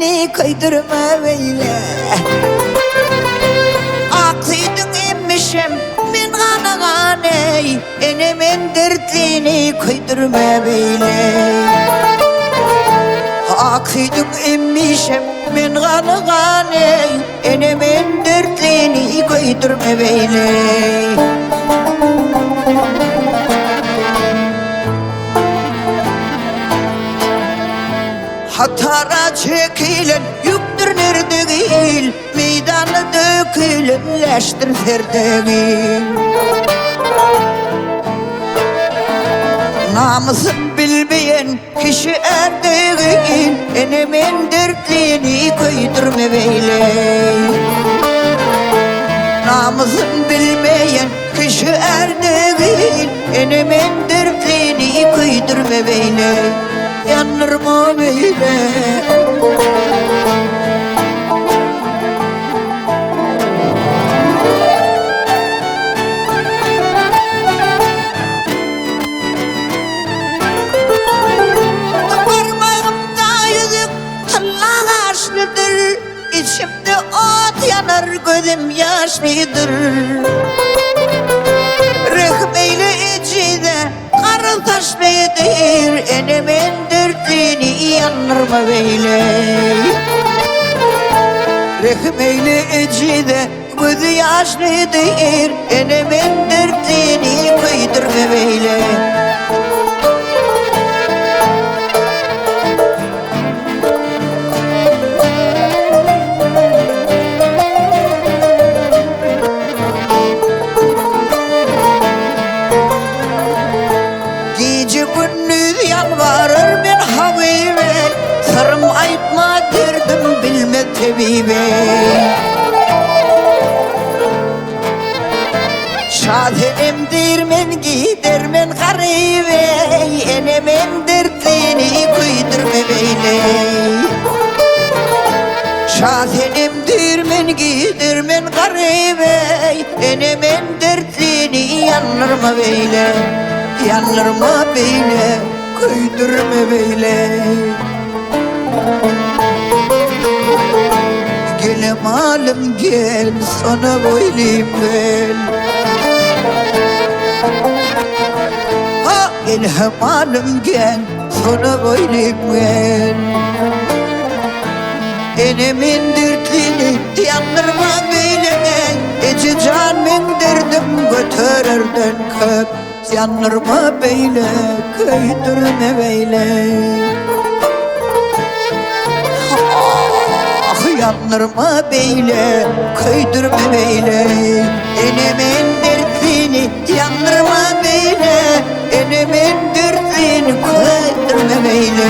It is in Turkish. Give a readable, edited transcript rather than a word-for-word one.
dertliğini koydurma böyle. Akıydın emmişim min gana ganey, enemin dertliğini koydurma böyle. Akıydın emmişim min gana ganey, enemin dertliğini koydurma böyle. Hatara çekilen yüktür nerede değil, meydanı dökülen leştir ferdegin. Namusunu bilmeyen kişi erdeğin, enemin dertliğini koydurma böyle. Namusunu bilmeyen kişi erdeğin, enemin dertliğini koydurma böyle. Yanır mı böyle? Parmağımda yüzük Allah aşkıdır, İçimde ot yanar, gözüm yaşlıdır. Rehmeyle içinde karıl taşlıdır, enemin dertliğini yanırma böyle. Rehmeyle içinde gözü yaşlıdır, enemin dertliğini koydurma böyle. Gece gündüz yalvarır ben Habibe, sırrım aytma derdim bilme tebibe. Şadenim dirmen gidermen garibe, enemin dertliğini koydurma böyle. Şadenim dirmen gidermen garibe, enemin dertliğini yanırma böyle. Yanırma böyle, koydurma böyle. Gel malım gel, sana boyluyum gel. Ha gel malım gel, sana boyluyum gel. Enemin dertliğini yanırma böyle. Ece canımın derdim götürürdün köp. Yanırma böyle, koydurma böyle. Ah yanırma böyle, koydurma böyle. Enemin dertliğini yanırma böyle. Enemin dertliğini koydurma böyle.